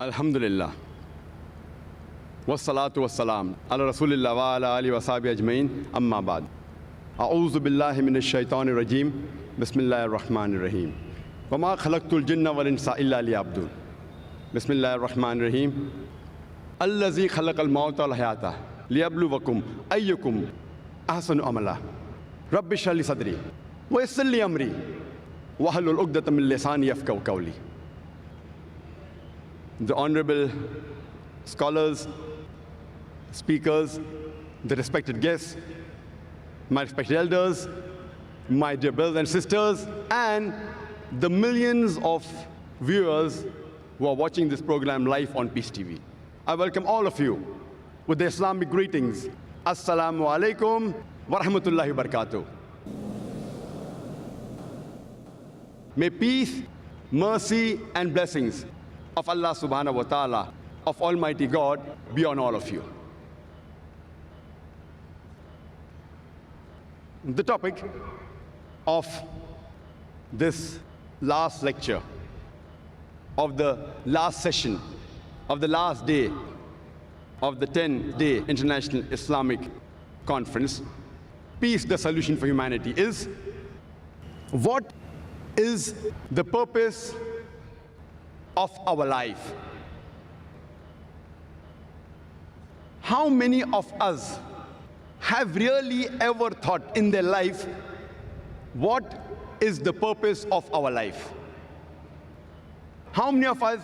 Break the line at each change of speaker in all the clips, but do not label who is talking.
Alhamdulillah. Wassalatu wassalam ala Rasulillah wa ala alihi wa sahbihi ajmain. Amma ba'd. A'udhu billahi minash shaitanir rajim. Bismillahir rahmanir rahim. Wa ma khalaqtul jinna wal insa illa liya'budun. Bismillahir rahmanir rahim. Allazi khalaqal mauta wal hayata liyabluwakum ayyukum ahsanu amala. Rabbi shrah li sadri wa yassir li amri wahlul 'uqdatam min lisani yafqahu qawli. The honorable scholars, speakers, the respected guests, my respected elders, my dear brothers and sisters, and the millions of viewers who are watching this program live on Peace TV. I welcome all of you with the Islamic greetings. Assalamu alaikum wa rahmatullahi wa barakatuh. May peace, mercy, and blessings of Allah subhanahu wa ta'ala, of Almighty God, be on all of you. The topic of this last lecture, of the last session, of the last day of the 10-day International Islamic Conference, Peace, the Solution for Humanity, is what is the purpose of our life? How many of us have really ever thought in their life, what is the purpose of our life? How many of us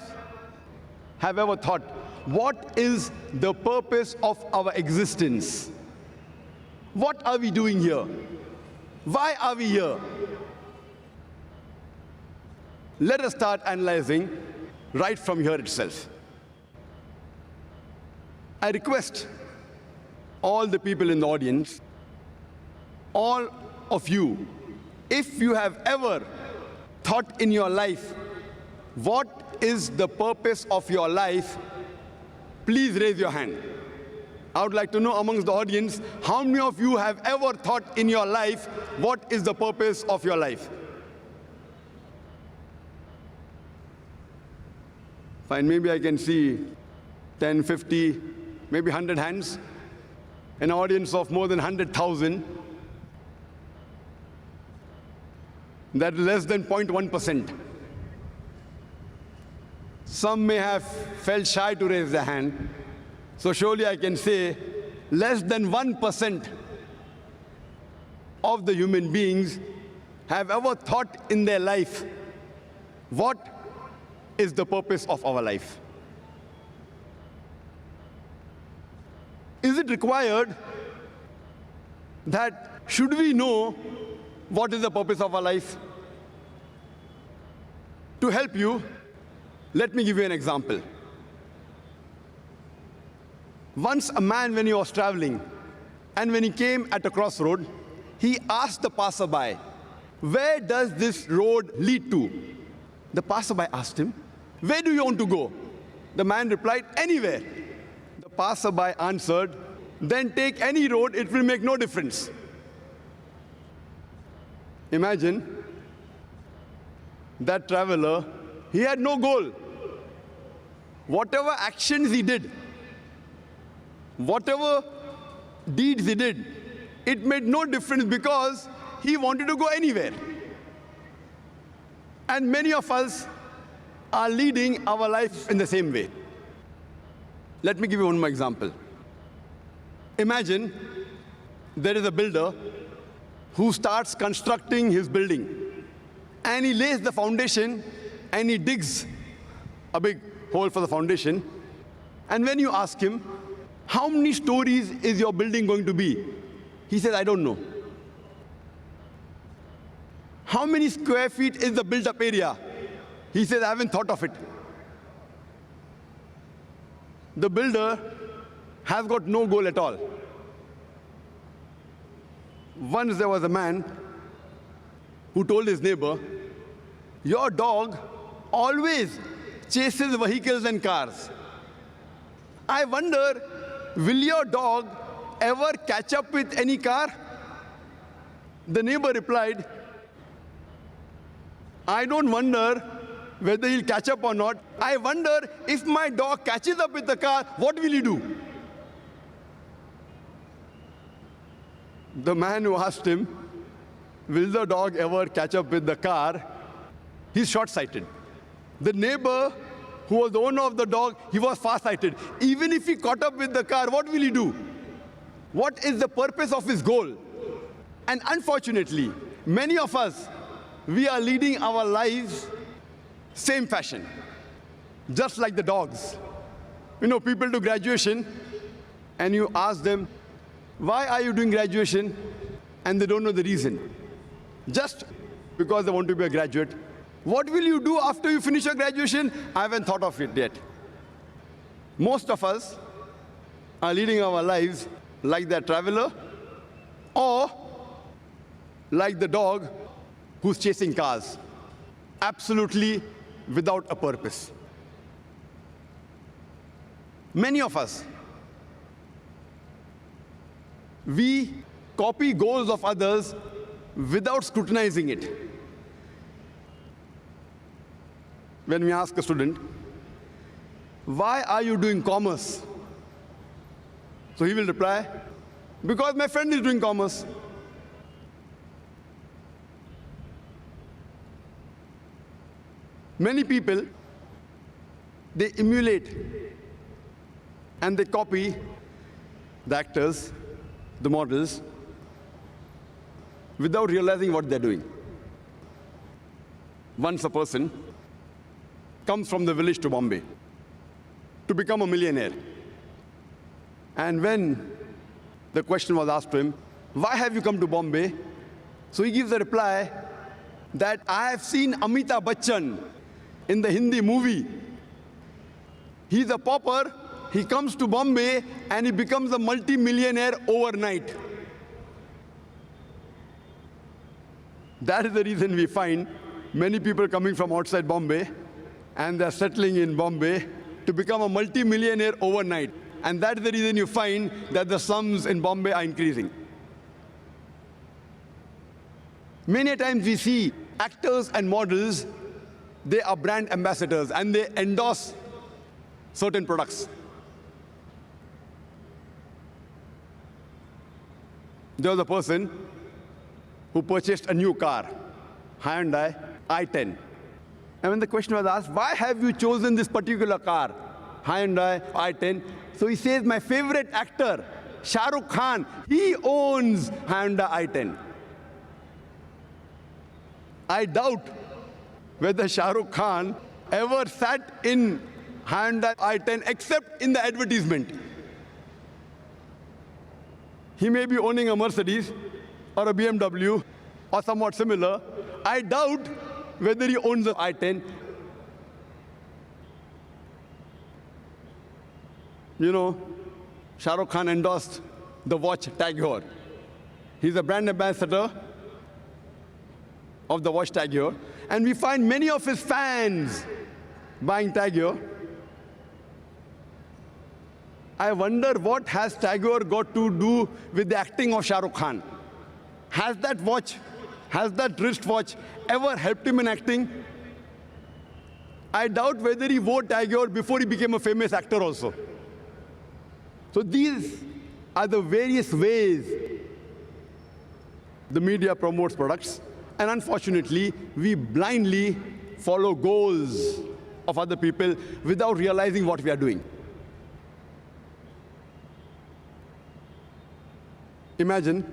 have ever thought, what is the purpose of our existence? What are we doing here? Why are we here? Let us start analyzing right from here itself. I request all the people in the audience, all of you, if you have ever thought in your life, what is the purpose of your life, please raise your hand. I would like to know amongst the audience, how many of you have ever thought in your life, what is the purpose of your life? Fine, maybe I can see 10, 50, maybe 100 hands. An audience of more than 100,000. That is less than 0.1%. Some may have felt shy to raise their hand. So surely I can say less than 1% of the human beings have ever thought in their life, what is the purpose of our life? Is it required that should we know what is the purpose of our life? To help you, let me give you an example. Once a man, when he was traveling, and when he came at a crossroad, he asked the passerby, where does this road lead to? The passerby asked him, where do you want to go? The man replied, anywhere. The passerby answered, then take any road, it will make no difference. Imagine that traveler, he had no goal. Whatever actions he did, whatever deeds he did, it made no difference because he wanted to go anywhere. And many of us are leading our life in the same way. Let me give you one more example. Imagine there is a builder who starts constructing his building, and he lays the foundation and he digs a big hole for the foundation. And when you ask him, how many stories is your building going to be? He says, I don't know. How many square feet is the built-up area? He says, I haven't thought of it. The builder has got no goal at all. Once there was a man who told his neighbor, your dog always chases vehicles and cars. I wonder, will your dog ever catch up with any car? The neighbor replied, I don't wonder whether he'll catch up or not. I wonder if my dog catches up with the car, what will he do? The man who asked him, will the dog ever catch up with the car? He's short-sighted. The neighbor who was the owner of the dog, he was far-sighted. Even if he caught up with the car, what will he do? What is the purpose of his goal? And unfortunately, many of us, we are leading our lives same fashion, just like the dogs. You know, people do graduation, and you ask them, why are you doing graduation? And they don't know the reason. Just because they want to be a graduate. What will you do after you finish your graduation? I haven't thought of it yet. Most of us are leading our lives like that traveler or like the dog who's chasing cars, absolutely without a purpose. Many of us, we copy goals of others without scrutinizing it. When we ask a student, why are you doing commerce? So he will reply, because my friend is doing commerce. Many people, they emulate and they copy the actors, the models, without realizing what they're doing. Once a person comes from the village to Bombay to become a millionaire. And when the question was asked to him, why have you come to Bombay? So he gives a reply that I have seen Amitabh Bachchan in the Hindi movie. He's a pauper, he comes to Bombay and he becomes a multi-millionaire overnight. That is the reason we find many people coming from outside Bombay and they're settling in Bombay to become a multi-millionaire overnight. And that's the reason you find that the slums in Bombay are increasing. Many times we see actors and models, they are brand ambassadors and they endorse certain products. There was a person who purchased a new car, Hyundai i10. And when the question was asked, why have you chosen this particular car, Hyundai i10? So he says, my favorite actor, Shah Rukh Khan, he owns Hyundai i10. I doubt whether Shah Rukh Khan ever sat in Hyundai i10 except in the advertisement. He may be owning a Mercedes or a BMW or somewhat similar. I doubt whether he owns the i10. You know, Shah Rukh Khan endorsed the watch Tag Heuer. He's a brand ambassador of the watch Tag Heuer. And we find many of his fans buying Tag Heuer. I wonder what has Tag Heuer got to do with the acting of Shah Rukh Khan? Has that watch, has that wristwatch ever helped him in acting? I doubt whether he wore Tag Heuer before he became a famous actor also. So these are the various ways the media promotes products. And unfortunately, we blindly follow goals of other people without realizing what we are doing. Imagine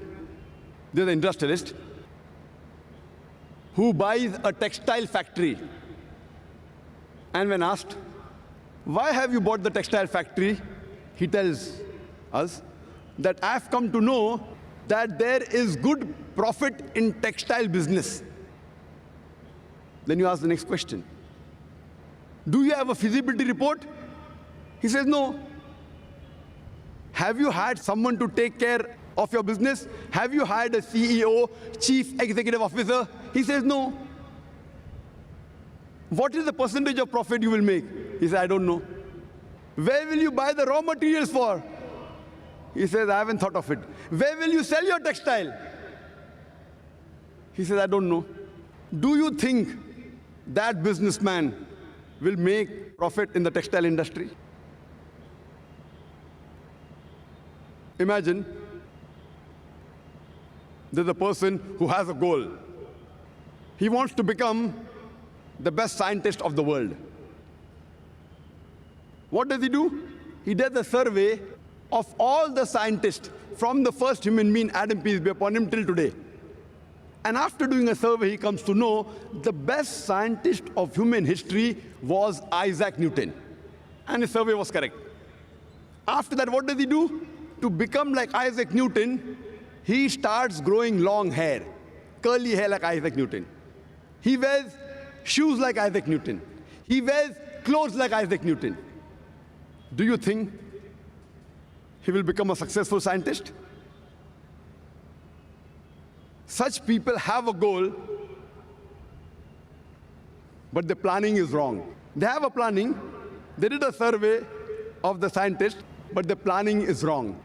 there's an industrialist who buys a textile factory. And when asked, why have you bought the textile factory? He tells us that I've come to know that there is good profit in textile business. Then you ask the next question. Do you have a feasibility report? He says, no. Have you had someone to take care of your business? Have you hired a CEO, chief executive officer? He says, no. What is the percentage of profit you will make? He says, I don't know. Where will you buy the raw materials for? He says, I haven't thought of it. Where will you sell your textile? He says, I don't know. Do you think that businessman will make profit in the textile industry? Imagine there's a person who has a goal. He wants to become the best scientist of the world. What does he do? He does a survey of all the scientists from the first human being, Adam, peace be upon him, till today. And after doing a survey, he comes to know the best scientist of human history was Isaac Newton. And his survey was correct. After that, what does he do? To become like Isaac Newton, he starts growing long hair, curly hair like Isaac Newton. He wears shoes like Isaac Newton. He wears clothes like Isaac Newton. Do you think he will become a successful scientist? Such people have a goal, but the planning is wrong. They have a planning. They did a survey of the scientists, but the planning is wrong.